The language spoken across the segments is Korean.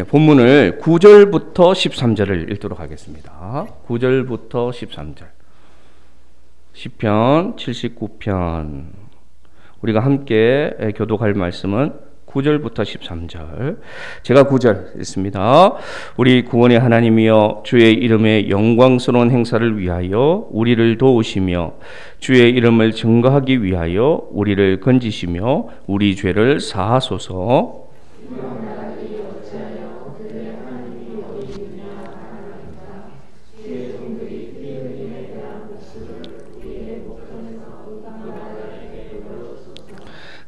본문을 9절부터 13절을 읽도록 하겠습니다. 9절부터 13절. 시편 79편. 우리가 함께 교독할 말씀은 9절부터 13절. 제가 9절 읽습니다. 우리 구원의 하나님이여, 주의 이름의 영광스러운 행사를 위하여 우리를 도우시며 주의 이름을 증거하기 위하여 우리를 건지시며 우리 죄를 사하소서.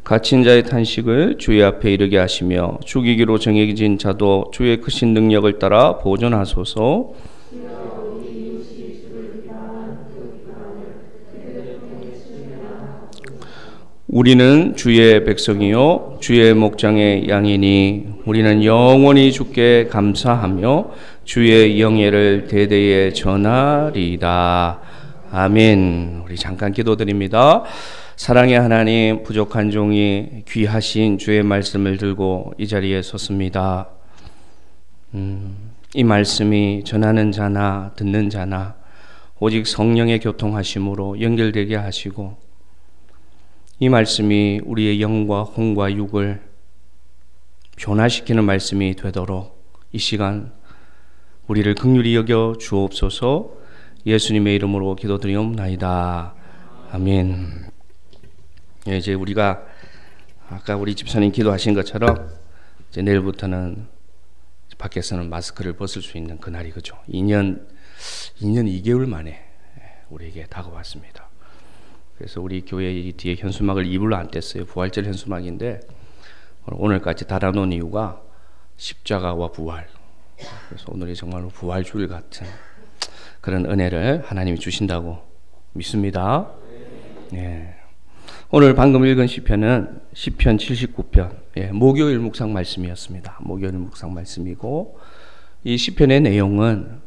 갇힌 자의 탄식을 주의 앞에 이르게 하시며 죽이기로 정해진 자도 주의 크신 능력을 따라 보존하소서. 우리는 주의 백성이요 주의 목장의 양이니 우리는 영원히 주께 감사하며 주의 영예를 대대에 전하리이다. 아멘. 우리 잠깐 기도드립니다. 사랑의 하나님, 부족한 종이 귀하신 주의 말씀을 들고 이 자리에 섰습니다. 이 말씀이 전하는 자나 듣는 자나 오직 성령의 교통하심으로 연결되게 하시고, 이 말씀이 우리의 영과 혼과 육을 변화시키는 말씀이 되도록 이 시간 우리를 긍휼히 여겨 주옵소서. 예수님의 이름으로 기도드리옵나이다. 아멘. 이제 우리가 아까 우리 집사님 기도하신 것처럼 이제 내일부터는 밖에서는 마스크를 벗을 수 있는 그날이, 그죠? 2년 2개월 만에 우리에게 다가왔습니다. 그래서 우리 교회 뒤에 현수막을 이불로 안 뗐어요. 부활절 현수막인데 오늘까지 달아놓은 이유가 십자가와 부활. 그래서 오늘이 정말로 부활주일 같은 그런 은혜를 하나님이 주신다고 믿습니다. 네. 오늘 방금 읽은 시편은 시편 79편, 목요일 묵상 말씀이었습니다. 목요일 묵상 말씀이고, 이 시편의 내용은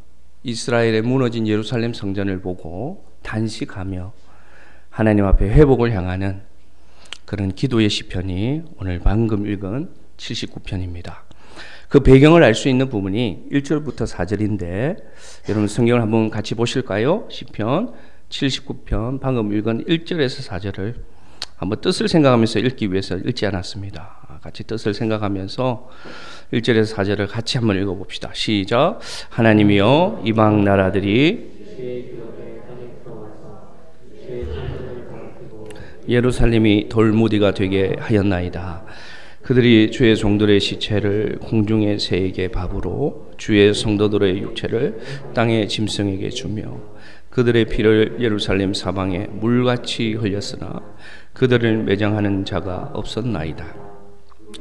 이스라엘의 무너진 예루살렘 성전을 보고 단식하며 하나님 앞에 회복을 향하는 그런 기도의 시편이 오늘 방금 읽은 79편입니다. 그 배경을 알 수 있는 부분이 1절부터 4절인데 여러분 성경을 한번 같이 보실까요? 시편 79편 방금 읽은 1절에서 4절을 한번 뜻을 생각하면서 읽기 위해서 읽지 않았습니다. 같이 뜻을 생각하면서 1절에서 4절을 같이 한번 읽어봅시다. 시작. 하나님이여, 이방 나라들이 예루살렘이 돌무디가 되게 하였나이다. 그들이 주의 종들의 시체를 공중의 새에게 밥으로 주의 성도들의 육체를 땅의 짐승에게 주며 그들의 피를 예루살렘 사방에 물같이 흘렸으나 그들을 매장하는 자가 없었나이다.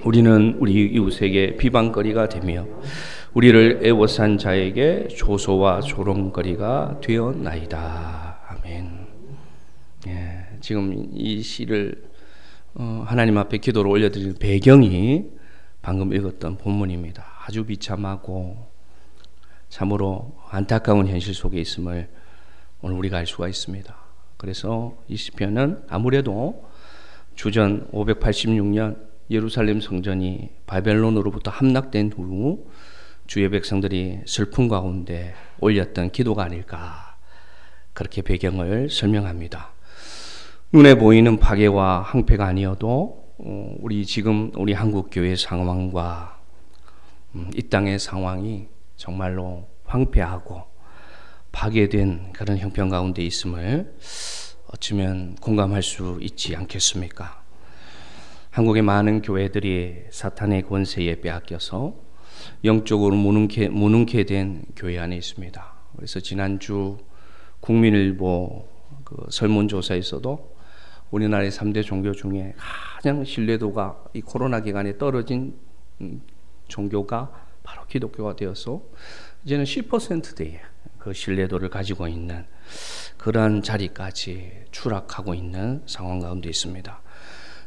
우리는 우리 이웃에게 비방거리가 되며 우리를 애워싼 자에게 조소와 조롱거리가 되었나이다. 아멘. 지금 이 시를 하나님 앞에 기도로 올려드리는 배경이 방금 읽었던 본문입니다. 아주 비참하고 참으로 안타까운 현실 속에 있음을 오늘 우리가 알 수가 있습니다. 그래서 이 시편은 아무래도 주전 586년 예루살렘 성전이 바벨론으로부터 함락된 후 주의 백성들이 슬픔 가운데 올렸던 기도가 아닐까, 그렇게 배경을 설명합니다. 눈에 보이는 파괴와 항폐가 아니어도 우리 한국 교회 상황과 이 땅의 상황이 정말로 황폐하고 파괴된 그런 형편 가운데 있음을 어쩌면 공감할 수 있지 않겠습니까? 한국의 많은 교회들이 사탄의 권세에 빼앗겨서 영적으로 무능케 된 교회 안에 있습니다. 그래서 지난주 국민일보 그 설문조사에서도 우리나라의 3대 종교 중에 가장 신뢰도가 이 코로나 기간에 떨어진 종교가 바로 기독교가 되어서 이제는 10%대의 그 신뢰도를 가지고 있는 그러한 자리까지 추락하고 있는 상황 가운데 있습니다.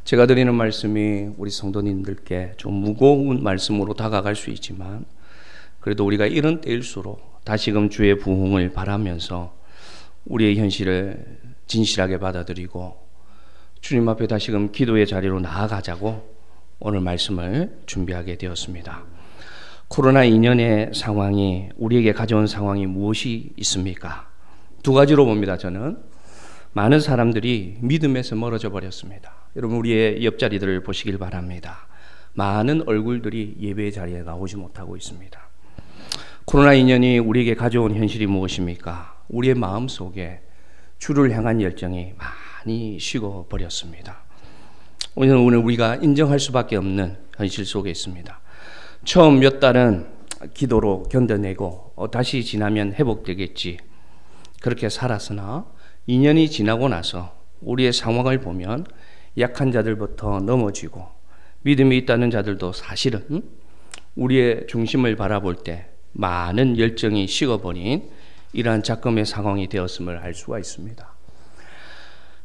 제가 드리는 말씀이 우리 성도님들께 좀 무거운 말씀으로 다가갈 수 있지만 그래도 우리가 이런 때일수록 다시금 주의 부흥을 바라면서 우리의 현실을 진실하게 받아들이고 주님 앞에 다시금 기도의 자리로 나아가자고 오늘 말씀을 준비하게 되었습니다. 코로나 2년의 상황이 우리에게 가져온 상황이 무엇이 있습니까? 두 가지로 봅니다. 저는 많은 사람들이 믿음에서 멀어져 버렸습니다. 여러분 우리의 옆자리들을 보시길 바랍니다. 많은 얼굴들이 예배 자리에 나오지 못하고 있습니다. 코로나 2년이 우리에게 가져온 현실이 무엇입니까? 우리의 마음속에 주를 향한 열정이 많이 식어 버렸습니다. 오늘 우리가 인정할 수밖에 없는 현실 속에 있습니다. 처음 몇 달은 기도로 견뎌내고 다시 지나면 회복되겠지 그렇게 살았으나 2년이 지나고 나서 우리의 상황을 보면 약한 자들부터 넘어지고 믿음이 있다는 자들도 사실은 우리의 중심을 바라볼 때 많은 열정이 식어버린 이러한 작금의 상황이 되었음을 알 수가 있습니다.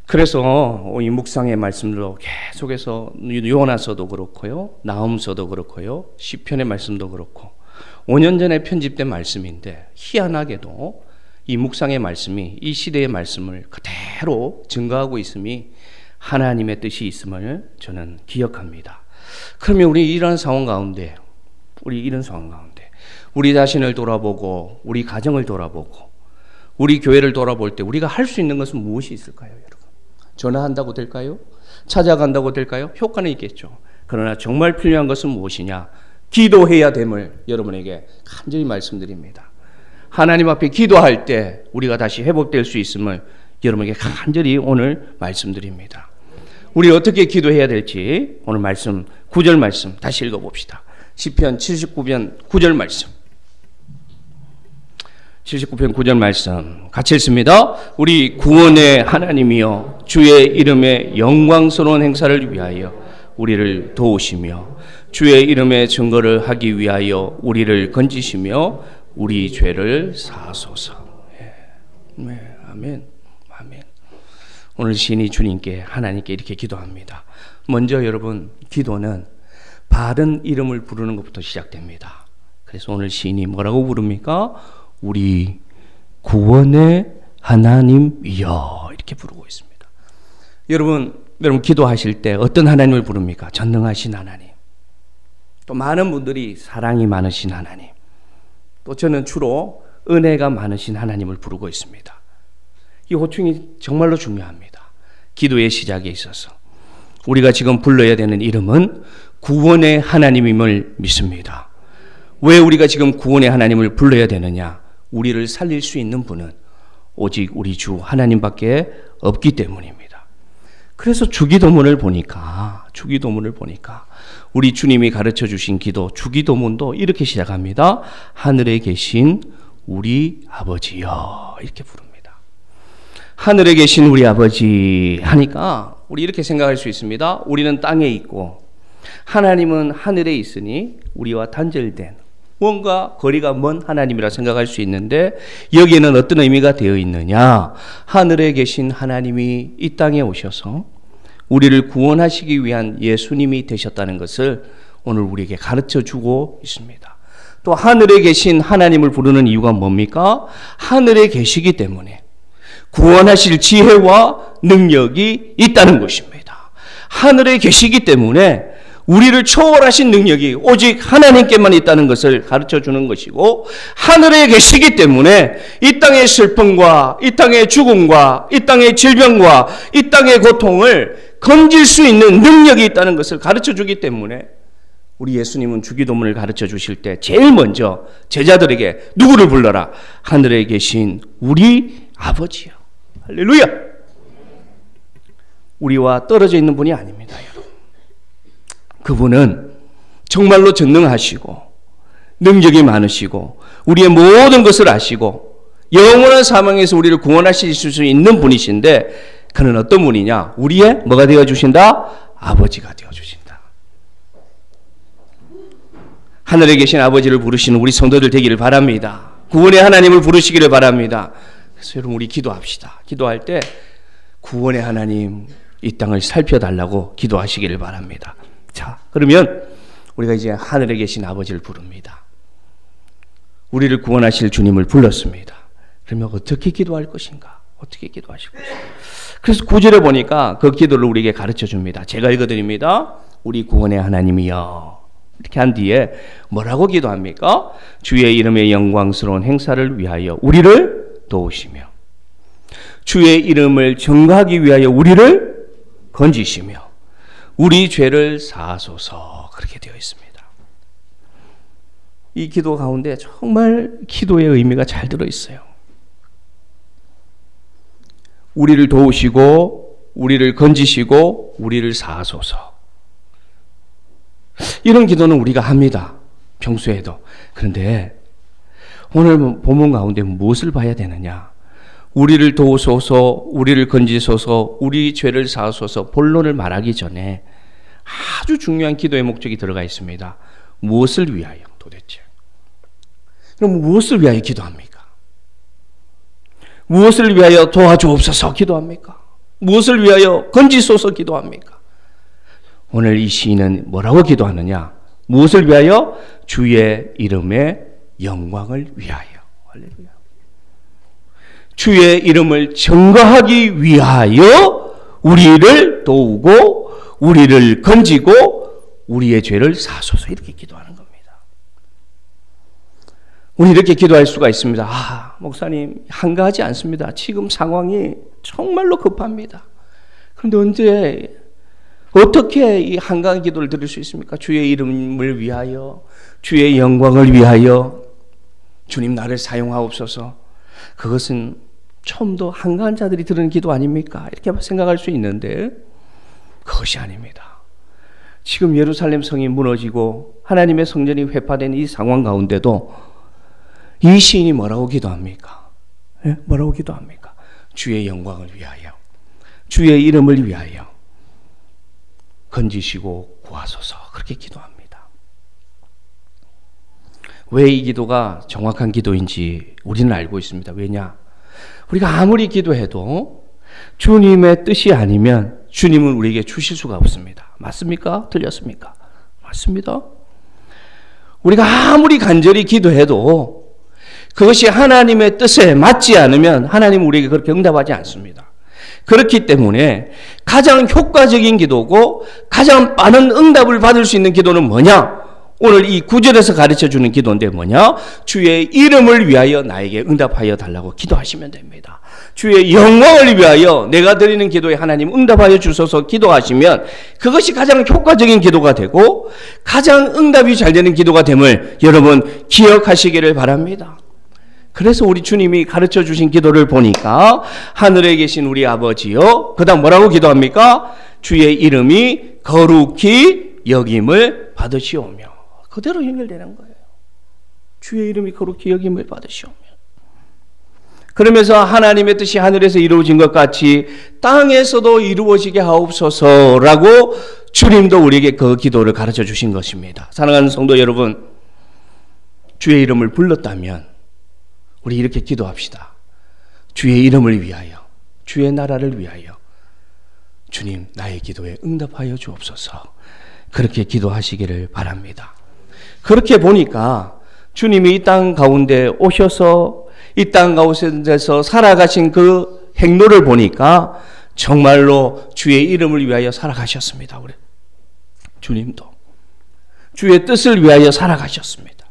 그래서 이 묵상의 말씀도 계속해서 요나서도 그렇고요, 나훔서도 그렇고요, 시편의 말씀도 그렇고 5년 전에 편집된 말씀인데 희한하게도 이 묵상의 말씀이 이 시대의 말씀을 그대로 증거하고 있음이 하나님의 뜻이 있음을 저는 기억합니다. 그러면 우리 이런 상황 가운데 우리 자신을 돌아보고 우리 가정을 돌아보고 우리 교회를 돌아볼 때 우리가 할 수 있는 것은 무엇이 있을까요, 여러분? 전화한다고 될까요? 찾아간다고 될까요? 효과는 있겠죠. 그러나 정말 필요한 것은 무엇이냐? 기도해야 됨을 여러분에게 간절히 말씀드립니다. 하나님 앞에 기도할 때 우리가 다시 회복될 수 있음을 여러분에게 간절히 오늘 말씀드립니다. 우리 어떻게 기도해야 될지 오늘 말씀 9절 말씀 다시 읽어봅시다. 시편 79편 9절 말씀 79편 9절 말씀 같이 읽습니다. 우리 구원의 하나님이여 주의 이름의 영광스러운 행사를 위하여 우리를 도우시며 주의 이름의 증거를 하기 위하여 우리를 건지시며 우리 죄를 사하소서. 네, 아멘. 아멘. 오늘 시인이 주님께 하나님께 이렇게 기도합니다. 먼저 여러분 기도는 바른 이름을 부르는 것부터 시작됩니다. 그래서 오늘 시인이 뭐라고 부릅니까? 우리 구원의 하나님이여 이렇게 부르고 있습니다. 여러분 기도하실 때 어떤 하나님을 부릅니까? 전능하신 하나님, 또 많은 분들이 사랑이 많으신 하나님, 또 저는 주로 은혜가 많으신 하나님을 부르고 있습니다. 이 호칭이 정말로 중요합니다. 기도의 시작에 있어서 우리가 지금 불러야 되는 이름은 구원의 하나님임을 믿습니다. 왜 우리가 지금 구원의 하나님을 불러야 되느냐? 우리를 살릴 수 있는 분은 오직 우리 주 하나님밖에 없기 때문입니다. 그래서 주기도문을 보니까 우리 주님이 가르쳐 주신 기도 주기도문도 이렇게 시작합니다. 하늘에 계신 우리 아버지여 이렇게 부릅니다. 하늘에 계신 우리 아버지 하니까 우리 이렇게 생각할 수 있습니다. 우리는 땅에 있고 하나님은 하늘에 있으니 우리와 단절된 뭔가 거리가 먼 하나님이라 생각할 수 있는데 여기에는 어떤 의미가 되어 있느냐? 하늘에 계신 하나님이 이 땅에 오셔서 우리를 구원하시기 위한 예수님이 되셨다는 것을 오늘 우리에게 가르쳐 주고 있습니다. 또 하늘에 계신 하나님을 부르는 이유가 뭡니까? 하늘에 계시기 때문에 구원하실 지혜와 능력이 있다는 것입니다. 하늘에 계시기 때문에 우리를 초월하신 능력이 오직 하나님께만 있다는 것을 가르쳐 주는 것이고, 하늘에 계시기 때문에 이 땅의 슬픔과 이 땅의 죽음과 이 땅의 질병과 이 땅의 고통을 건질 수 있는 능력이 있다는 것을 가르쳐 주기 때문에 우리 예수님은 주기도문을 가르쳐 주실 때 제일 먼저 제자들에게 누구를 불러라? 하늘에 계신 우리 아버지요. 할렐루야! 우리와 떨어져 있는 분이 아닙니다, 여러분. 그분은 정말로 전능하시고 능력이 많으시고 우리의 모든 것을 아시고 영원한 사망에서 우리를 구원하실 수 있는 분이신데, 그는 어떤 분이냐? 우리의 뭐가 되어주신다? 아버지가 되어주신다. 하늘에 계신 아버지를 부르시는 우리 성도들 되기를 바랍니다. 구원의 하나님을 부르시기를 바랍니다. 그래서 여러분 우리 기도합시다. 기도할 때 구원의 하나님 이 땅을 살펴달라고 기도하시기를 바랍니다. 자, 그러면 우리가 이제 하늘에 계신 아버지를 부릅니다. 우리를 구원하실 주님을 불렀습니다. 그러면 어떻게 기도할 것인가? 어떻게 기도하실 것인가? 그래서 9절에 보니까 그 기도를 우리에게 가르쳐 줍니다. 제가 읽어드립니다. 우리 구원의 하나님이여 이렇게 한 뒤에 뭐라고 기도합니까? 주의 이름의 영광스러운 행사를 위하여 우리를 도우시며 주의 이름을 증거하기 위하여 우리를 건지시며 우리 죄를 사하소서. 그렇게 되어 있습니다. 이 기도 가운데 정말 기도의 의미가 잘 들어있어요. 우리를 도우시고 우리를 건지시고 우리를 사하소서. 이런 기도는 우리가 합니다. 평소에도. 그런데 오늘 본문 가운데 무엇을 봐야 되느냐? 우리를 도우소서, 우리를 건지소서, 우리 죄를 사하소서 본론을 말하기 전에 아주 중요한 기도의 목적이 들어가 있습니다. 무엇을 위하여 도대체? 그럼 무엇을 위하여 기도합니까? 무엇을 위하여 도와주옵소서 기도합니까? 무엇을 위하여 건지소서 기도합니까? 오늘 이 시인은 뭐라고 기도하느냐? 무엇을 위하여? 주의 이름의 영광을 위하여. 할렐루야. 주의 이름을 증거하기 위하여 우리를 도우고 우리를 건지고 우리의 죄를 사소서. 이렇게 기도하는 겁니다. 우리 이렇게 기도할 수가 있습니다. 목사님 한가하지 않습니다. 지금 상황이 정말로 급합니다. 그런데 언제 어떻게 이 한가한 기도를 드릴 수 있습니까? 주의 이름을 위하여, 주의 영광을 위하여 주님 나를 사용하옵소서. 그것은 처음도 한가한 자들이 드리는 기도 아닙니까? 이렇게 생각할 수 있는데 그것이 아닙니다. 지금 예루살렘 성이 무너지고 하나님의 성전이 회파된 이 상황 가운데도 이 시인이 뭐라고 기도합니까? 네? 뭐라고 기도합니까? 주의 영광을 위하여, 주의 이름을 위하여 건지시고 구하소서. 그렇게 기도합니다. 왜 이 기도가 정확한 기도인지 우리는 알고 있습니다. 왜냐? 우리가 아무리 기도해도 주님의 뜻이 아니면 주님은 우리에게 주실 수가 없습니다. 맞습니까? 틀렸습니까? 맞습니다. 우리가 아무리 간절히 기도해도 그것이 하나님의 뜻에 맞지 않으면 하나님은 우리에게 그렇게 응답하지 않습니다. 그렇기 때문에 가장 효과적인 기도고 가장 빠른 응답을 받을 수 있는 기도는 뭐냐? 오늘 이 9절에서 가르쳐주는 기도인데 뭐냐? 주의 이름을 위하여 나에게 응답하여 달라고 기도하시면 됩니다. 주의 영광을 위하여 내가 드리는 기도에 하나님 응답하여 주소서 기도하시면 그것이 가장 효과적인 기도가 되고 가장 응답이 잘 되는 기도가 됨을 여러분 기억하시기를 바랍니다. 그래서 우리 주님이 가르쳐 주신 기도를 보니까 하늘에 계신 우리 아버지요, 그 다음 뭐라고 기도합니까? 주의 이름이 거룩히 여김을 받으시오며. 그대로 연결되는 거예요. 주의 이름이 거룩히 여김을 받으시오며. 그러면서 하나님의 뜻이 하늘에서 이루어진 것 같이 땅에서도 이루어지게 하옵소서라고 주님도 우리에게 그 기도를 가르쳐 주신 것입니다. 사랑하는 성도 여러분, 주의 이름을 불렀다면 우리 이렇게 기도합시다. 주의 이름을 위하여, 주의 나라를 위하여 주님 나의 기도에 응답하여 주옵소서. 그렇게 기도하시기를 바랍니다. 그렇게 보니까 주님이 이 땅 가운데 오셔서 이 땅 가운데서 살아가신 그 행로를 보니까 정말로 주의 이름을 위하여 살아가셨습니다. 우리 주님도 주의 뜻을 위하여 살아가셨습니다.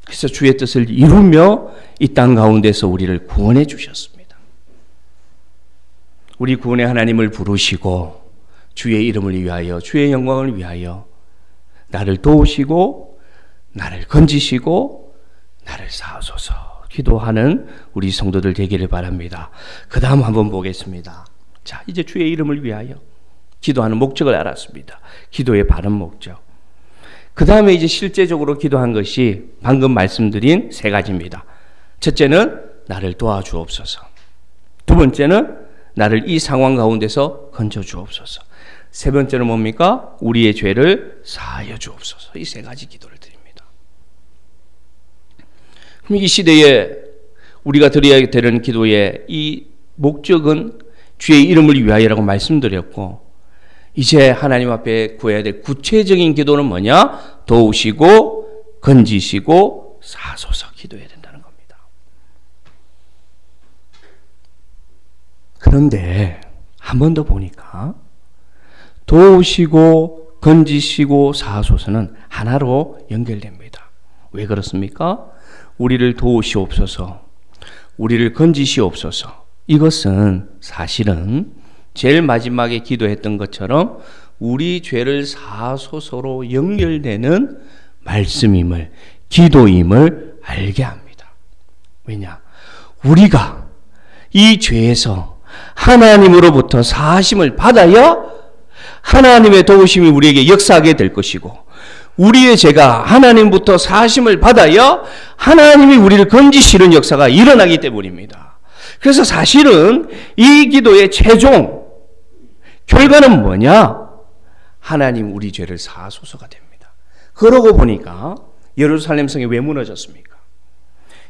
그래서 주의 뜻을 이루며 이 땅 가운데서 우리를 구원해 주셨습니다. 우리 구원의 하나님을 부르시고 주의 이름을 위하여, 주의 영광을 위하여 나를 도우시고 나를 건지시고 나를 사하소서 기도하는 우리 성도들 되기를 바랍니다. 그 다음 한번 보겠습니다. 자, 이제 주의 이름을 위하여 기도하는 목적을 알았습니다. 기도의 바른 목적. 그 다음에 이제 실제적으로 기도한 것이 방금 말씀드린 세 가지입니다. 첫째는 나를 도와주옵소서. 두 번째는 나를 이 상황 가운데서 건져주옵소서. 세 번째는 뭡니까? 우리의 죄를 사하여 주옵소서. 이 세 가지 기도를 드립니다. 그럼 이 시대에 우리가 드려야 되는 기도의 이 목적은 주의 이름을 위하여라고 말씀드렸고, 이제 하나님 앞에 구해야 될 구체적인 기도는 뭐냐? 도우시고 건지시고 사소서 기도해야 된다는 겁니다. 그런데 한 번 더 보니까 도우시고 건지시고 사하소서는 하나로 연결됩니다. 왜 그렇습니까? 우리를 도우시옵소서, 우리를 건지시옵소서. 이것은 사실은 제일 마지막에 기도했던 것처럼 우리 죄를 사하소서로 연결되는 말씀임을, 기도임을 알게 합니다. 왜냐? 우리가 이 죄에서 하나님으로부터 사하심을 받아야 하나님의 도우심이 우리에게 역사하게 될 것이고, 우리의 죄가 하나님부터 사하심을 받아야 하나님이 우리를 건지시는 역사가 일어나기 때문입니다. 그래서 사실은 이 기도의 최종 결과는 뭐냐? 하나님 우리 죄를 사하소서가 됩니다. 그러고 보니까 예루살렘 성이 왜 무너졌습니까?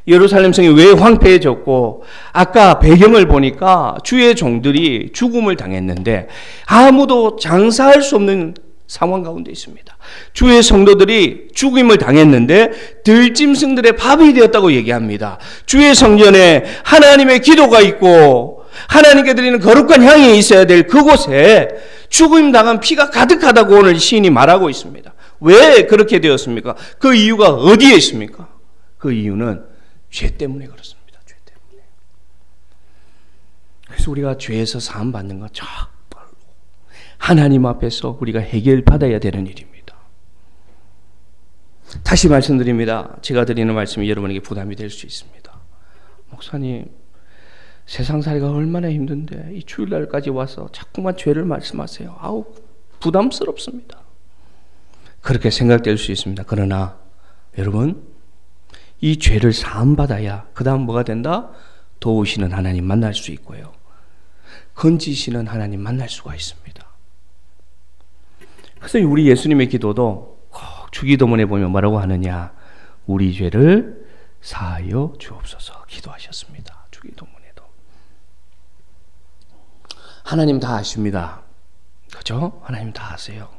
예루살렘 성이 왜 황폐해졌고, 아까 배경을 보니까 주의 종들이 죽음을 당했는데 아무도 장사할 수 없는 상황 가운데 있습니다. 주의 성도들이 죽임을 당했는데 들짐승들의 밥이 되었다고 얘기합니다. 주의 성전에 하나님의 기도가 있고 하나님께 드리는 거룩한 향이 있어야 될 그곳에 죽임 당한 피가 가득하다고 오늘 시인이 말하고 있습니다. 왜 그렇게 되었습니까? 그 이유가 어디에 있습니까? 그 이유는 죄 때문에 그렇습니다. 죄 때문에. 그래서 우리가 죄에서 사함 받는 건 정말로 하나님 앞에서 우리가 해결받아야 되는 일입니다. 다시 말씀드립니다. 제가 드리는 말씀이 여러분에게 부담이 될 수 있습니다. 목사님, 세상살이가 얼마나 힘든데 이 주일날까지 와서 자꾸만 죄를 말씀하세요. 아우, 부담스럽습니다. 그렇게 생각될 수 있습니다. 그러나 여러분, 이 죄를 사함받아야 그 다음 뭐가 된다? 도우시는 하나님 만날 수 있고요, 건지시는 하나님 만날 수가 있습니다. 그래서 우리 예수님의 기도도 꼭 주기도문에 보면 뭐라고 하느냐? 우리 죄를 사하여 주옵소서 기도하셨습니다. 주기도문에도. 하나님 다 아십니다. 그죠? 하나님 다 아세요.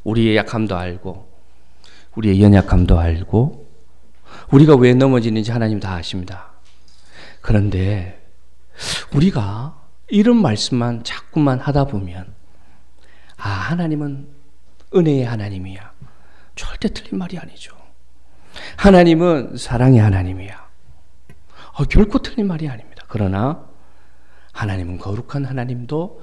우리의 약함도 알고 우리의 연약함도 알고 우리가 왜 넘어지는지 하나님 다 아십니다. 그런데 우리가 이런 말씀만 자꾸만 하다 보면, 아, 하나님은 은혜의 하나님이야. 절대 틀린 말이 아니죠. 하나님은 사랑의 하나님이야. 결코 틀린 말이 아닙니다. 그러나 하나님은 거룩한 하나님도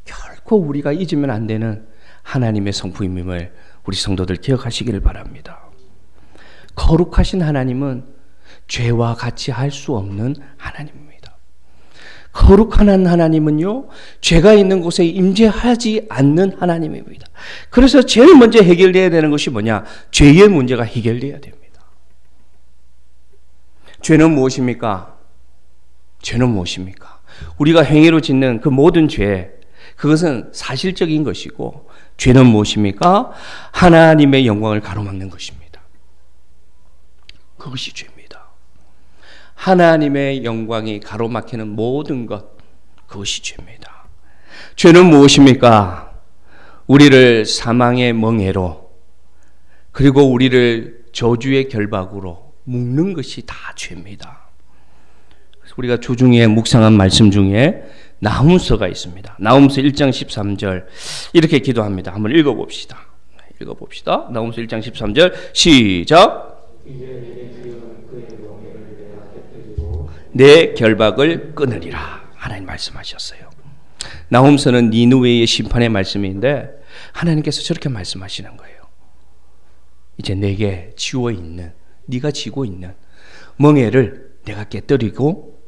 결코 우리가 잊으면 안 되는 하나님의 성품임을 우리 성도들 기억하시기를 바랍니다. 거룩하신 하나님은 죄와 같이 할 수 없는 하나님입니다. 거룩한 하나님은요, 죄가 있는 곳에 임재하지 않는 하나님입니다. 그래서 제일 먼저 해결돼야 되는 것이 뭐냐? 죄의 문제가 해결돼야 됩니다. 죄는 무엇입니까? 죄는 무엇입니까? 우리가 행위로 짓는 그 모든 죄, 그것은 사실적인 것이고, 죄는 무엇입니까? 하나님의 영광을 가로막는 것입니다. 그것이 죄입니다. 하나님의 영광이 가로막히는 모든 것, 그것이 죄입니다. 죄는 무엇입니까? 우리를 사망의 멍에로, 그리고 우리를 저주의 결박으로 묶는 것이 다 죄입니다. 그래서 우리가 주중에 묵상한 말씀 중에 나훔서가 있습니다. 나훔서 1장 13절 이렇게 기도합니다. 한번 읽어봅시다. 나훔서 1장 13절 시작. 내 결박을 끊으리라. 하나님 말씀하셨어요. 나훔서는 니느웨의 심판의 말씀인데 하나님께서 저렇게 말씀하시는 거예요. 이제 내게 지워 있는, 네가 지고 있는 멍에를 내가 깨뜨리고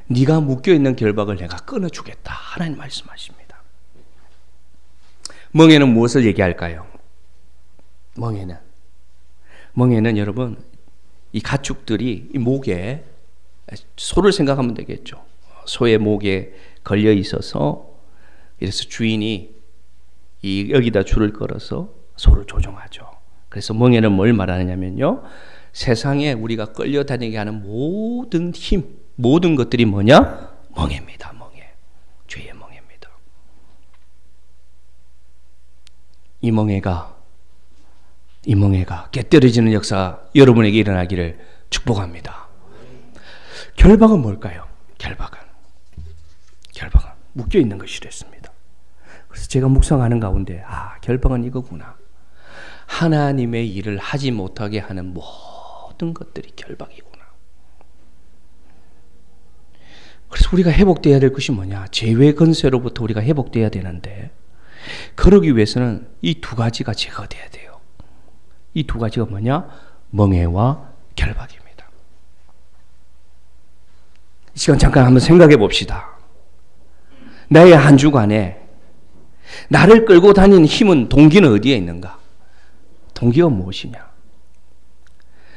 네가 묶여 있는 결박을 내가 끊어주겠다. 하나님 말씀하십니다. 멍에는 무엇을 얘기할까요? 멍에는 여러분, 이 가축들이 이 목에, 소를 생각하면 되겠죠. 소의 목에 걸려 있어서, 이래서 주인이 여기다 줄을 걸어서 소를 조종하죠. 그래서 멍에는 뭘 말하느냐면요, 세상에 우리가 끌려다니게 하는 모든 힘, 모든 것들이 뭐냐? 멍에입니다. 멍에. 죄의 멍에입니다. 이 멍에가 깨뜨려지는 역사 여러분에게 일어나기를 축복합니다. 결박은 뭘까요? 결박은 묶여 있는 것이랬습니다. 그래서 제가 묵상하는 가운데, 결박은 이거구나. 하나님의 일을 하지 못하게 하는 모든 것들이 결박이구나. 그래서 우리가 회복되어야 될 것이 뭐냐? 죄의 권세로부터 우리가 회복되어야 되는데, 그러기 위해서는 이 두 가지가 제거돼야 돼요. 이 두 가지가 뭐냐? 멍해와 결박입니다. 이 시간 잠깐 한번 생각해 봅시다. 나의 한 주간에 나를 끌고 다니는 힘은, 동기는 어디에 있는가? 동기가 무엇이냐?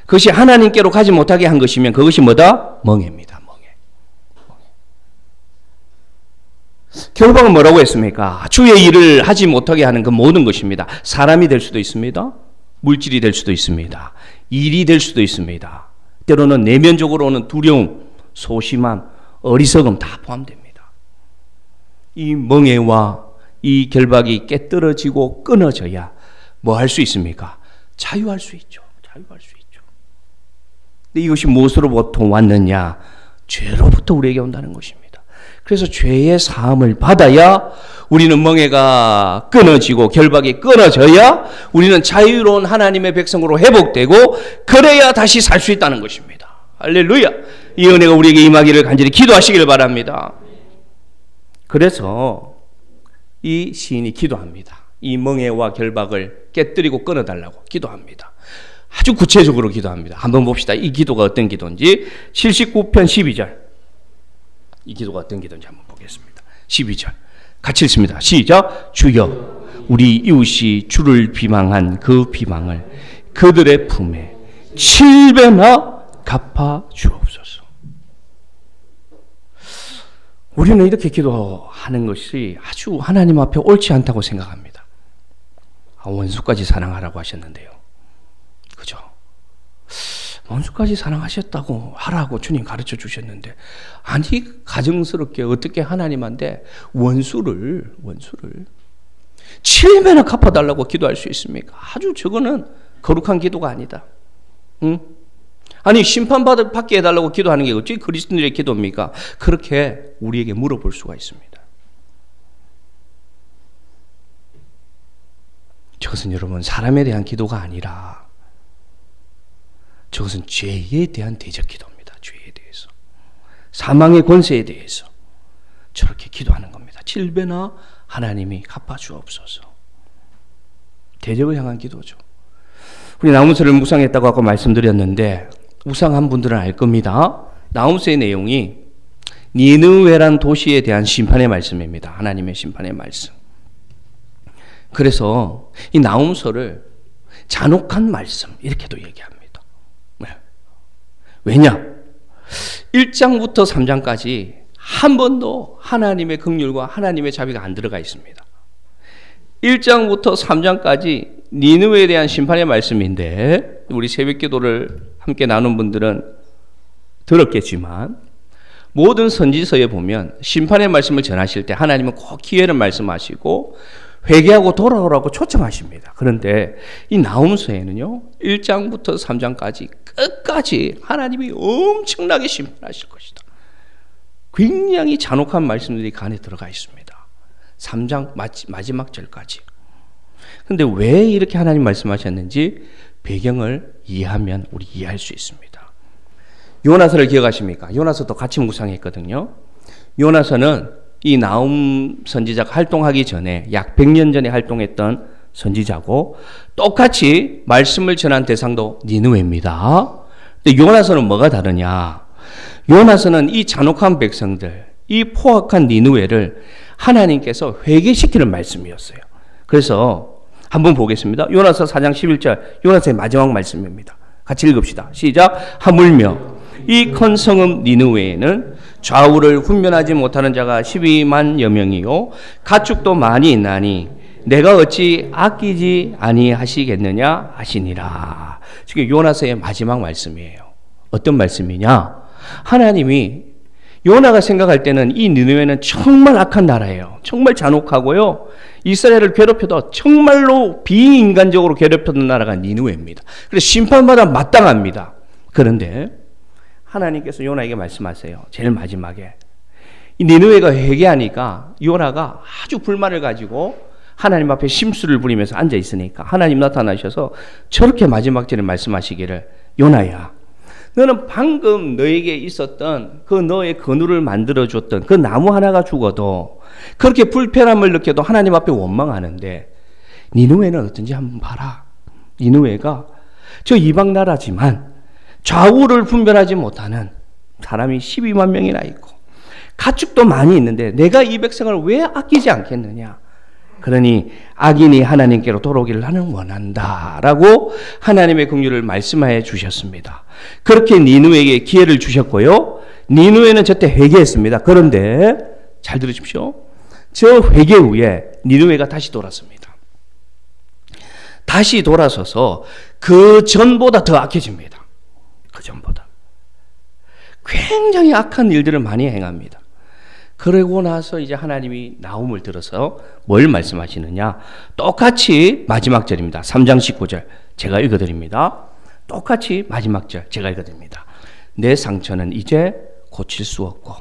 그것이 하나님께로 가지 못하게 한 것이면 그것이 뭐다? 멍해입니다. 결박은 뭐라고 했습니까? 주의 일을 하지 못하게 하는 그 모든 것입니다. 사람이 될 수도 있습니다. 물질이 될 수도 있습니다. 일이 될 수도 있습니다. 때로는 내면적으로 오는 두려움, 소심함, 어리석음 다 포함됩니다. 이 멍해와 이 결박이 깨떨어지고 끊어져야 뭐 할 수 있습니까? 자유할 수 있죠. 자유할 수 있죠. 근데 이것이 무엇으로부터 왔느냐? 죄로부터 우리에게 온다는 것입니다. 그래서 죄의 사함을 받아야 우리는 멍해가 끊어지고 결박이 끊어져야 우리는 자유로운 하나님의 백성으로 회복되고, 그래야 다시 살 수 있다는 것입니다. 할렐루야. 이 은혜가 우리에게 임하기를 간절히 기도하시길 바랍니다. 그래서 이 시인이 기도합니다. 이 멍해와 결박을 깨뜨리고 끊어달라고 기도합니다. 아주 구체적으로 기도합니다. 한번 봅시다. 이 기도가 어떤 기도인지. 79편 12절. 이 기도가 어떤 기도인지 한번 보겠습니다. 12절 같이 읽습니다. 시작. 주여, 우리 이웃이 주를 비방한 그 비방을 그들의 품에 7배나 갚아 주옵소서. 우리는 이렇게 기도하는 것이 아주 하나님 앞에 옳지 않다고 생각합니다. 원수까지 사랑하라고 하셨는데요. 그죠? 원수까지 사랑하셨다고 하라고 주님 가르쳐 주셨는데, 아니 가정스럽게 어떻게 하나님한테 원수를 7배나 갚아달라고 기도할 수 있습니까? 아주 저거는 거룩한 기도가 아니다. 응? 아니 심판받게 해달라고 기도하는 게 어찌 그리스도인의 기도입니까? 그렇게 우리에게 물어볼 수가 있습니다. 저것은 여러분 사람에 대한 기도가 아니라 저것은 죄에 대한 대적 기도입니다. 죄에 대해서. 사망의 권세에 대해서 저렇게 기도하는 겁니다. 7배나 하나님이 갚아주옵소서. 대적을 향한 기도죠. 우리 나무서를 묵상했다고 아까 말씀드렸는데, 묵상한 분들은 알 겁니다. 나무서의 내용이 니느웨란 도시에 대한 심판의 말씀입니다. 하나님의 심판의 말씀. 그래서 이 나무서를 잔혹한 말씀 이렇게도 얘기합니다. 왜냐? 1장부터 3장까지 한 번도 하나님의 긍휼과 하나님의 자비가 안 들어가 있습니다. 1장부터 3장까지 니느웨에 대한 심판의 말씀인데, 우리 새벽 기도를 함께 나눈 분들은 들었겠지만, 모든 선지서에 보면 심판의 말씀을 전하실 때 하나님은 꼭 기회를 말씀하시고 회개하고 돌아오라고 초청하십니다. 그런데 이 나훔서에는요, 1장부터 3장까지 끝까지 하나님이 엄청나게 심판하실 것이다. 굉장히 잔혹한 말씀들이 그 안에 들어가 있습니다. 3장 마지막 절까지. 그런데 왜 이렇게 하나님 말씀하셨는지 배경을 이해하면 우리 이해할 수 있습니다. 요나서를 기억하십니까? 요나서도 같이 묵상했거든요. 요나서는 이 나훔 선지자가 활동하기 전에 약 100년 전에 활동했던 선지자고, 똑같이 말씀을 전한 대상도 니느웨입니다. 근데 요나서는 뭐가 다르냐? 요나서는 이 잔혹한 백성들, 이 포악한 니느웨를 하나님께서 회개시키는 말씀이었어요. 그래서 한번 보겠습니다. 요나서 4장 11절, 요나서의 마지막 말씀입니다. 같이 읽읍시다. 시작. 하물며 이 큰 성읍 니느웨에는 좌우를 훈련하지 못하는 자가 12만여 명이요 가축도 많이 있나니 내가 어찌 아끼지 아니하시겠느냐 하시니라. 지금 요나서의 마지막 말씀이에요. 어떤 말씀이냐? 하나님이 요나가 생각할 때는 이 니느웨는 정말 악한 나라예요. 정말 잔혹하고요. 이스라엘을 괴롭혀도 정말로 비인간적으로 괴롭혔던 나라가 니느웨입니다. 그래서 심판마다 마땅합니다. 그런데 하나님께서 요나에게 말씀하세요. 제일 마지막에. 이 니느웨가 회개하니까 요나가 아주 불만을 가지고 하나님 앞에 심수를 부리면서 앉아 있으니까 하나님 나타나셔서 저렇게 마지막 절에 말씀하시기를, 요나야, 너는 방금 너에게 있었던 그 너의 그늘을 만들어줬던 그 나무 하나가 죽어도 그렇게 불편함을 느껴도 하나님 앞에 원망하는데 니느웨는 어떤지 한번 봐라. 니느웨가 저 이방 나라지만 좌우를 분별하지 못하는 사람이 12만 명이나 있고 가축도 많이 있는데 내가 이 백성을 왜 아끼지 않겠느냐. 그러니 악인이 하나님께로 돌아오기를 나는 원한다라고 하나님의 긍휼을 말씀하여 주셨습니다. 그렇게 니느웨에게 기회를 주셨고요. 니느웨는 저때 회개했습니다. 그런데 잘 들으십시오. 저 회개 후에 니느웨가 다시 돌았습니다. 다시 돌아서서 그 전보다 더 악해집니다. 그 전보다. 굉장히 악한 일들을 많이 행합니다. 그러고 나서 이제 하나님이 나움을 들어서 뭘 말씀하시느냐. 똑같이 마지막 절입니다. 3장 19절 제가 읽어드립니다. 똑같이 마지막 절 제가 읽어드립니다. 내 상처는 이제 고칠 수 없고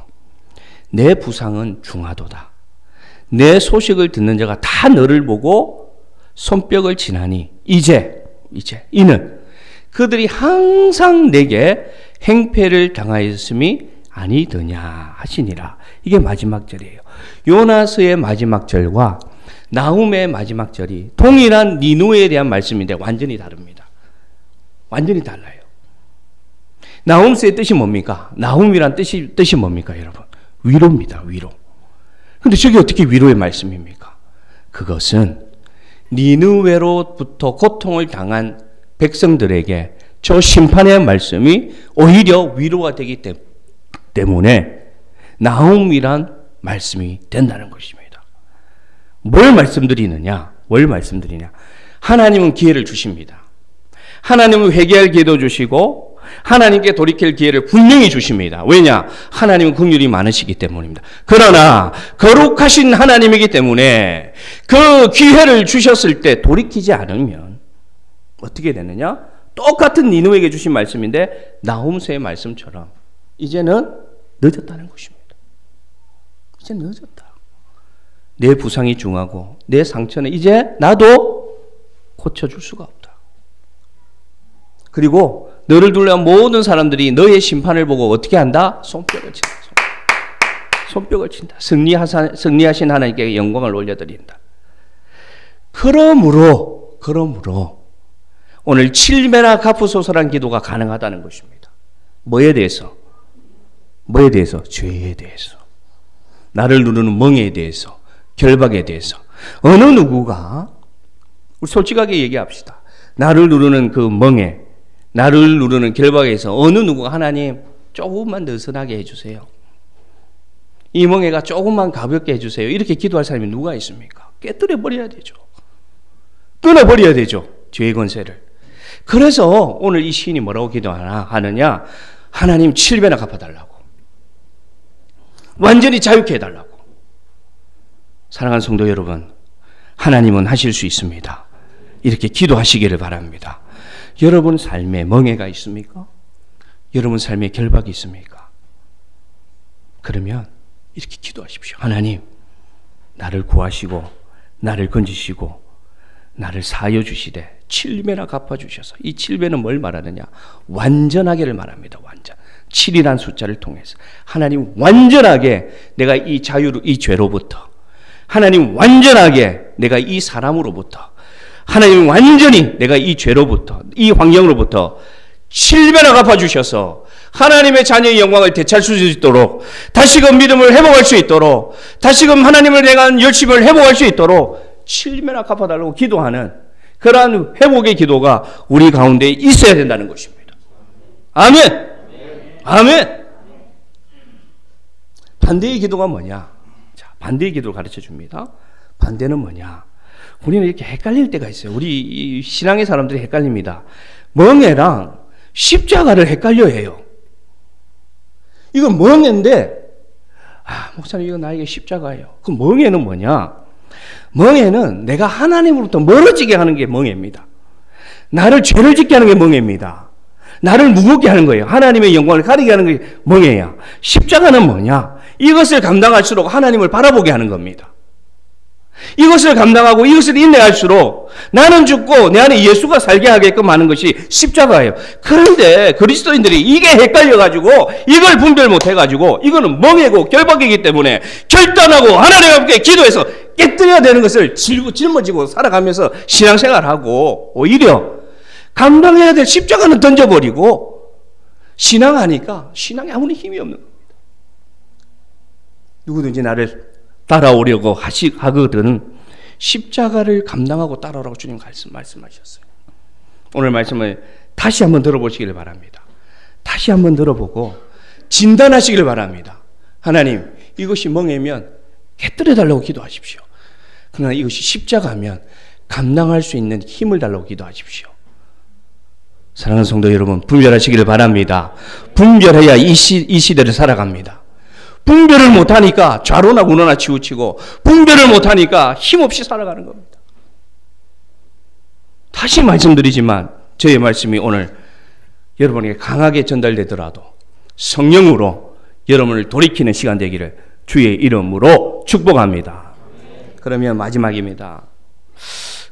내 부상은 중하도다. 내 소식을 듣는 자가 다 너를 보고 손뼉을 치나니 이제 이는 그들이 항상 내게 행패를 당하였음이 아니더냐 하시니라. 이게 마지막 절이에요. 요나서의 마지막 절과 나훔의 마지막 절이 동일한 니느웨에 대한 말씀인데 완전히 다릅니다. 완전히 달라요. 나훔서의 뜻이 뭡니까? 나훔이란 뜻이 뭡니까, 여러분? 위로입니다. 위로. 근데 저게 어떻게 위로의 말씀입니까? 그것은 니느웨로부터 고통을 당한 백성들에게 저 심판의 말씀이 오히려 위로가 되기 때문에 나훔이란 말씀이 된다는 것입니다. 뭘 말씀드리느냐? 하나님은 기회를 주십니다. 하나님은 회개할 기회도 주시고 하나님께 돌이킬 기회를 분명히 주십니다. 왜냐? 하나님은 긍휼이 많으시기 때문입니다. 그러나 거룩하신 하나님이기 때문에 그 기회를 주셨을 때 돌이키지 않으면 어떻게 되느냐? 똑같은 니느웨에게 주신 말씀인데 나훔서의 말씀처럼 이제는 늦었다는 것입니다. 이제 늦었다. 내 부상이 중하고 내 상처는 이제 나도 고쳐줄 수가 없다. 그리고 너를 둘러싼 모든 사람들이 너의 심판을 보고 어떻게 한다? 손뼉을 친다. 손뼉을 친다. 승리하신 하나님께 영광을 올려드린다. 그러므로 오늘 7배나 갚으소서란 기도가 가능하다는 것입니다. 뭐에 대해서? 죄에 대해서. 나를 누르는 멍에 대해서, 결박에 대해서. 어느 누구가, 우리 솔직하게 얘기합시다. 나를 누르는 그 멍에, 나를 누르는 결박에서 어느 누구가 하나님 조금만 느슨하게 해주세요. 이 멍에가 조금만 가볍게 해주세요. 이렇게 기도할 사람이 누가 있습니까? 깨뜨려 버려야 되죠. 끊어버려야 되죠. 죄의 권세를. 그래서 오늘 이 시인이 뭐라고 기도하느냐? 하나님 7배나 갚아달라고. 완전히 자유케 해달라고. 사랑하는 성도 여러분, 하나님은 하실 수 있습니다. 이렇게 기도하시기를 바랍니다. 여러분 삶에 멍해가 있습니까? 여러분 삶에 결박이 있습니까? 그러면 이렇게 기도하십시오. 하나님, 나를 구하시고 나를 건지시고 나를 사하여 주시되 7배나 갚아주셔서, 이 7배는 뭘 말하느냐? 완전하게를 말합니다. 완전. 7이란 숫자를 통해서 하나님 완전하게 내가 이 이 죄로부터, 하나님 완전하게 내가 이 사람으로부터, 하나님 완전히 내가 이 죄로부터, 이 환경으로부터 7배나 갚아주셔서 하나님의 자녀의 영광을 되찾을 수 있도록, 다시금 믿음을 회복할 수 있도록, 다시금 하나님을 향한 열심을 회복할 수 있도록 7배나 갚아달라고 기도하는 그러한 회복의 기도가 우리 가운데 있어야 된다는 것입니다. 아멘! 아멘! 반대의 기도가 뭐냐? 자, 반대의 기도를 가르쳐 줍니다. 반대는 뭐냐? 우리는 이렇게 헷갈릴 때가 있어요. 우리 신앙의 사람들이 헷갈립니다. 멍에랑 십자가를 헷갈려 해요. 이건 멍에인데, 목사님, 이거 나에게 십자가예요. 그 멍에는 뭐냐? 멍에는 내가 하나님으로부터 멀어지게 하는 게 멍에입니다. 나를 죄를 짓게 하는 게 멍에입니다. 나를 무겁게 하는 거예요. 하나님의 영광을 가리게 하는 게 멍에야. 십자가는 뭐냐? 이것을 감당할수록 하나님을 바라보게 하는 겁니다. 이것을 감당하고 이것을 인내할수록 나는 죽고 내 안에 예수가 살게 하게끔 하는 것이 십자가예요. 그런데 그리스도인들이 이게 헷갈려가지고 이걸 분별 못해가지고 이거는 멍해고 결박이기 때문에 결단하고 하나님 앞에 기도해서 깨뜨려야 되는 것을 짊어지고 살아가면서 신앙생활하고 오히려 감당해야 될 십자가는 던져버리고 신앙하니까 신앙에 아무리 힘이 없는 겁니다. 누구든지 나를 따라오려고 하거든 십자가를 감당하고 따라오라고 주님 말씀하셨어요. 오늘 말씀을 다시 한번 들어보시기를 바랍니다. 다시 한번 들어보고 진단하시기를 바랍니다. 하나님, 이것이 멍해면 깨뜨려 달라고 기도하십시오. 그러나 이것이 십자가면 감당할 수 있는 힘을 달라고 기도하십시오. 사랑하는 성도 여러분, 분별하시기를 바랍니다. 분별해야 이 시대를 살아갑니다. 분별을 못하니까 좌로나 우로나 치우치고 분별을 못하니까 힘없이 살아가는 겁니다. 다시 말씀드리지만 저의 말씀이 오늘 여러분에게 강하게 전달되더라도 성령으로 여러분을 돌이키는 시간 되기를 주의 이름으로 축복합니다. 그러면 마지막입니다.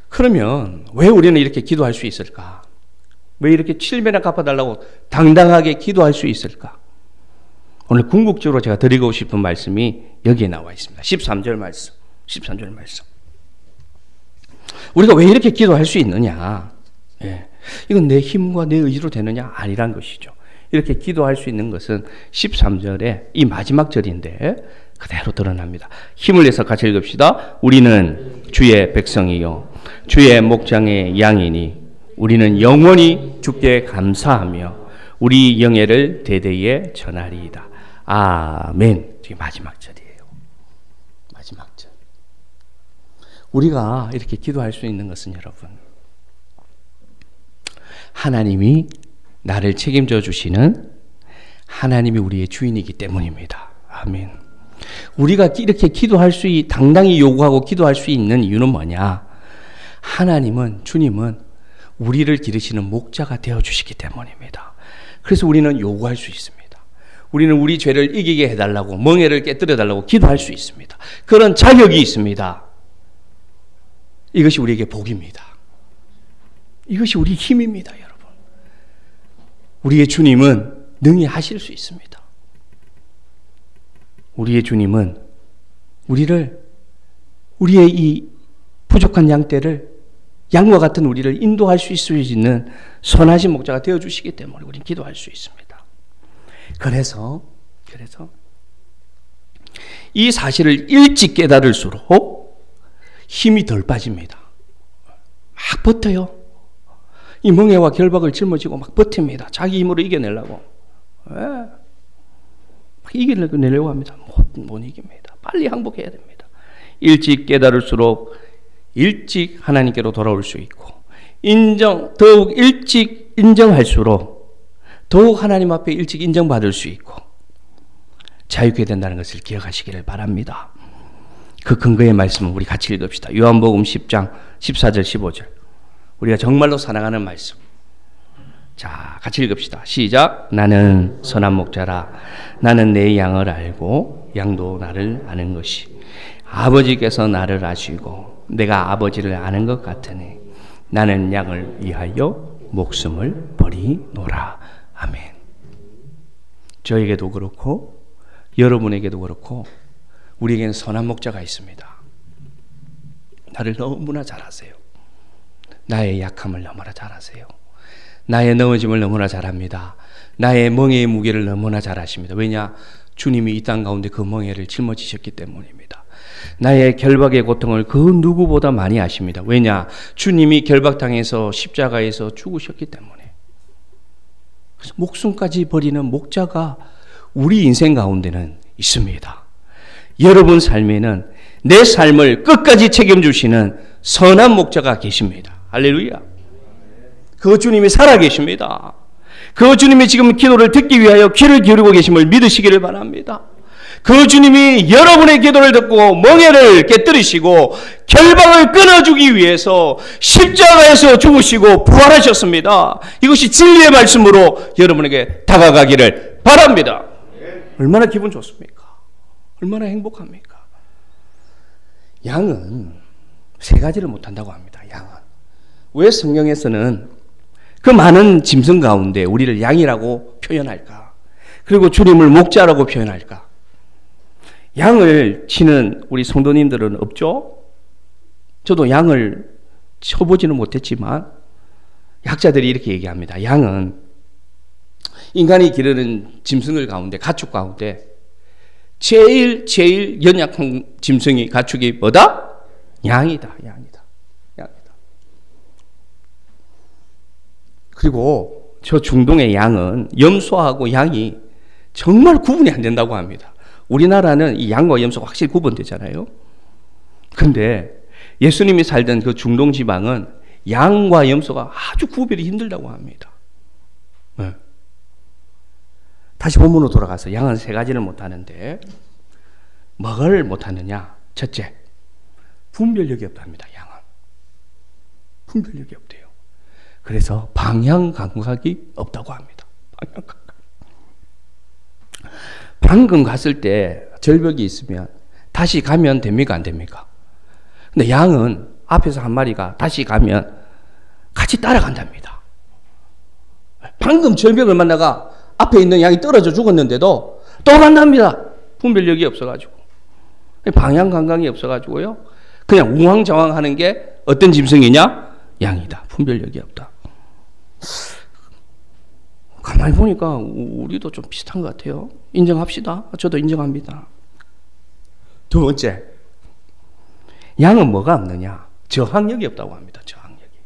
그러면 왜 우리는 이렇게 기도할 수 있을까? 왜 이렇게 7배나 갚아달라고 당당하게 기도할 수 있을까? 오늘 궁극적으로 제가 드리고 싶은 말씀이 여기에 나와 있습니다. 13절 말씀. 우리가 왜 이렇게 기도할 수 있느냐? 예. 이건 내 힘과 내 의지로 되느냐? 아니란 것이죠. 이렇게 기도할 수 있는 것은 13절에 이 마지막 절인데 그대로 드러납니다. 힘을 내서 같이 읽읍시다. 우리는 주의 백성이요 주의 목장의 양이니 우리는 영원히 주께 감사하며 우리 영예를 대대에 전하리이다. 아멘. 이게 마지막 절이에요. 마지막 절. 우리가 이렇게 기도할 수 있는 것은 여러분, 하나님이 나를 책임져 주시는 하나님이 우리의 주인이기 때문입니다. 아멘. 우리가 이렇게 기도할 수 당당히 요구하고 기도할 수 있는 이유는 뭐냐? 하나님은, 주님은 우리를 기르시는 목자가 되어 주시기 때문입니다. 그래서 우리는 요구할 수 있습니다. 우리는 우리 죄를 이기게 해달라고, 멍에를 깨뜨려 달라고 기도할 수 있습니다. 그런 자격이 있습니다. 이것이 우리에게 복입니다. 이것이 우리 힘입니다, 여러분. 우리의 주님은 능히 하실 수 있습니다. 우리의 주님은 우리의 이 부족한 양떼를, 양과 같은 우리를 인도할 수 있는 선하신 목자가 되어주시기 때문에 우리는 기도할 수 있습니다. 그래서 이 사실을 일찍 깨달을수록 힘이 덜 빠집니다. 막 버텨요. 이 멍해와 결박을 짊어지고 막 버팁니다. 자기 힘으로 이겨내려고. 막 이겨내려고 합니다. 못 이깁니다. 빨리 항복해야 됩니다. 일찍 깨달을수록 일찍 하나님께로 돌아올 수 있고, 더욱 일찍 인정할수록 더욱 하나님 앞에 일찍 인정받을 수 있고 자유케 된다는 것을 기억하시기를 바랍니다. 그 근거의 말씀을 우리 같이 읽읍시다. 요한복음 10장 14절 15절. 우리가 정말로 사랑하는 말씀. 자, 같이 읽읍시다. 시작. 나는 선한 목자라. 나는 내 양을 알고 양도 나를 아는 것이. 아버지께서 나를 아시고 내가 아버지를 아는 것 같으니 나는 양을 위하여 목숨을 버리노라. 아멘. 저에게도 그렇고 여러분에게도 그렇고 우리에게는 선한 목자가 있습니다. 나를 너무나 잘 아세요. 나의 약함을 너무나 잘 아세요. 나의 넘어짐을 너무나 잘 압니다. 나의 멍에의 무게를 너무나 잘 아십니다. 왜냐? 주님이 이 땅 가운데 그 멍에를 짊어지셨기 때문입니다. 나의 결박의 고통을 그 누구보다 많이 아십니다. 왜냐? 주님이 결박당해서 십자가에서 죽으셨기 때문에. 그래서 목숨까지 버리는 목자가 우리 인생 가운데는 있습니다. 여러분 삶에는 내 삶을 끝까지 책임주시는 선한 목자가 계십니다. 할렐루야. 그 주님이 살아계십니다. 그 주님이 지금 기도를 듣기 위하여 귀를 기울이고 계심을 믿으시기를 바랍니다. 그 주님이 여러분의 기도를 듣고 멍에를 깨뜨리시고 결박을 끊어주기 위해서 십자가에서 죽으시고 부활하셨습니다. 이것이 진리의 말씀으로 여러분에게 다가가기를 바랍니다. 얼마나 기분 좋습니까? 얼마나 행복합니까? 양은 세 가지를 못한다고 합니다. 양은. 왜 성경에서는 그 많은 짐승 가운데 우리를 양이라고 표현할까? 그리고 주님을 목자라고 표현할까? 양을 치는 우리 성도님들은 없죠? 저도 양을 쳐보지는 못했지만 약자들이 이렇게 얘기합니다. 양은 인간이 기르는 짐승들 가운데, 가축 가운데 제일 연약한 짐승이, 가축이 뭐다? 양이다. 그리고 저 중동의 양은, 염소하고 양이 정말 구분이 안 된다고 합니다. 우리나라는 이 양과 염소가 확실히 구분되잖아요. 근데 예수님이 살던 그 중동 지방은 양과 염소가 아주 구별이 힘들다고 합니다. 네. 다시 본문으로 돌아가서 양은 세 가지를 못하는데 뭐를 못하느냐? 첫째, 분별력이 없답니다. 양은 분별력이 없대요. 그래서 방향 감각이 없다고 합니다. 방향 감각. 방금 갔을 때 절벽이 있으면 다시 가면 됩니까? 안 됩니까? 근데 양은 앞에서 한 마리가 다시 가면 같이 따라간답니다. 방금 절벽을 만나가 앞에 있는 양이 떨어져 죽었는데도 또 간답니다. 분별력이 없어가지고. 방향 감각이 없어가지고요. 그냥 우왕좌왕 하는 게 어떤 짐승이냐? 양이다. 분별력이 없다. 가만히 보니까 우리도 좀 비슷한 것 같아요. 인정합시다. 저도 인정합니다. 두 번째, 양은 뭐가 없느냐? 저항력이 없다고 합니다. 저항력이.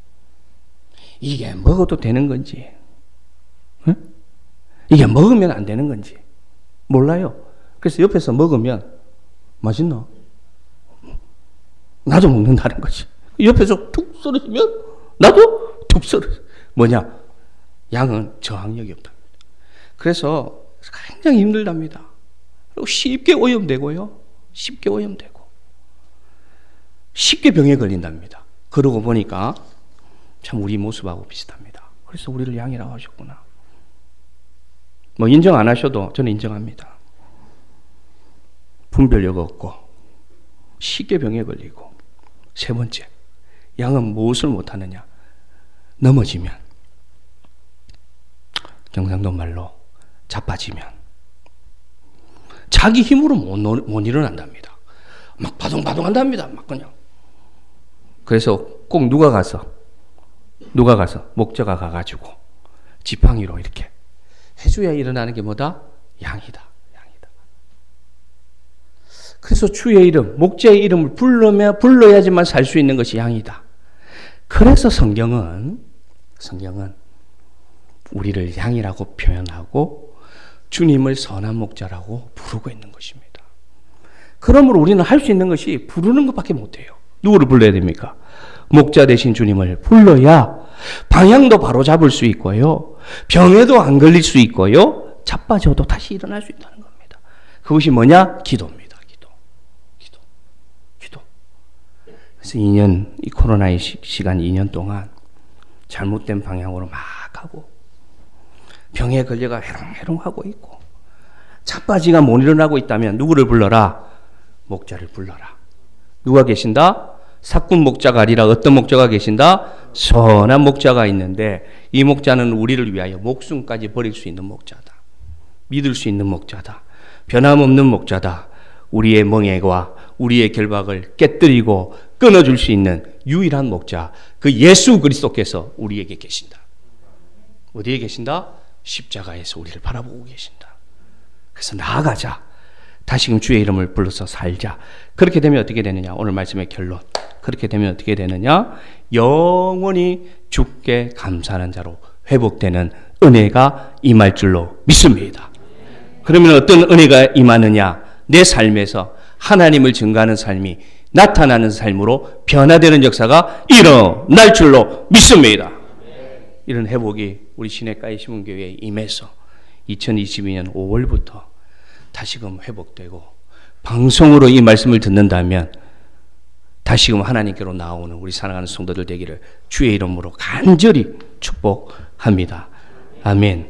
이게 먹어도 되는 건지, 응? 이게 먹으면 안 되는 건지 몰라요. 그래서 옆에서 먹으면 맛있나? 나도 먹는다는 거지. 옆에서 툭 썰어주면 나도 툭 썰어. 뭐냐? 양은 저항력이 없답니다. 그래서 굉장히 힘들답니다. 그리고 쉽게 오염되고요. 쉽게 오염되고. 쉽게 병에 걸린답니다. 그러고 보니까 참 우리 모습하고 비슷합니다. 그래서 우리를 양이라고 하셨구나. 뭐 인정 안 하셔도 저는 인정합니다. 분별력 없고 쉽게 병에 걸리고. 세 번째, 양은 무엇을 못하느냐? 넘어지면, 경상도 말로 자빠지면 자기 힘으로 못 일어난답니다. 막 바동바동 한답니다. 막 그냥. 그래서 꼭 누가 가서 목자가 가가지고 지팡이로 이렇게 해줘야 일어나는 게 뭐다? 양이다. 그래서 주의 이름, 목자의 이름을 불러야지만 살 수 있는 것이 양이다. 그래서 성경은 우리를 양이라고 표현하고 주님을 선한 목자라고 부르고 있는 것입니다. 그러므로 우리는 할 수 있는 것이 부르는 것밖에 못해요. 누구를 불러야 됩니까? 목자 되신 주님을 불러야 방향도 바로 잡을 수 있고요. 병에도 안 걸릴 수 있고요. 자빠져도 다시 일어날 수 있다는 겁니다. 그것이 뭐냐? 기도입니다. 그래서 이 코로나의 시간 2년 동안 잘못된 방향으로 막 가고 병에 걸려가 해롱해롱하고 있고 자빠지가 못 일어나고 있다면 누구를 불러라? 목자를 불러라. 누가 계신다? 사꾼 목자가 아니라 어떤 목자가 계신다? 선한 목자가 있는데 이 목자는 우리를 위하여 목숨까지 버릴 수 있는 목자다. 믿을 수 있는 목자다. 변함없는 목자다. 우리의 멍에와 우리의 결박을 깨뜨리고 끊어줄 수 있는 유일한 목자, 그 예수 그리스도께서 우리에게 계신다. 어디에 계신다? 십자가에서 우리를 바라보고 계신다. 그래서 나아가자. 다시금 주의 이름을 불러서 살자. 그렇게 되면 어떻게 되느냐? 오늘 말씀의 결론. 그렇게 되면 어떻게 되느냐? 영원히 주께 감사하는 자로 회복되는 은혜가 임할 줄로 믿습니다. 그러면 어떤 은혜가 임하느냐? 내 삶에서 하나님을 증거하는 삶이 나타나는 삶으로 변화되는 역사가 일어날 줄로 믿습니다. 이런 회복이 우리 시내가의 시문교회에 임해서 2022년 5월부터 다시금 회복되고 방송으로 이 말씀을 듣는다면 다시금 하나님께로 나오는 우리 사랑하는 성도들 되기를 주의 이름으로 간절히 축복합니다. 아멘.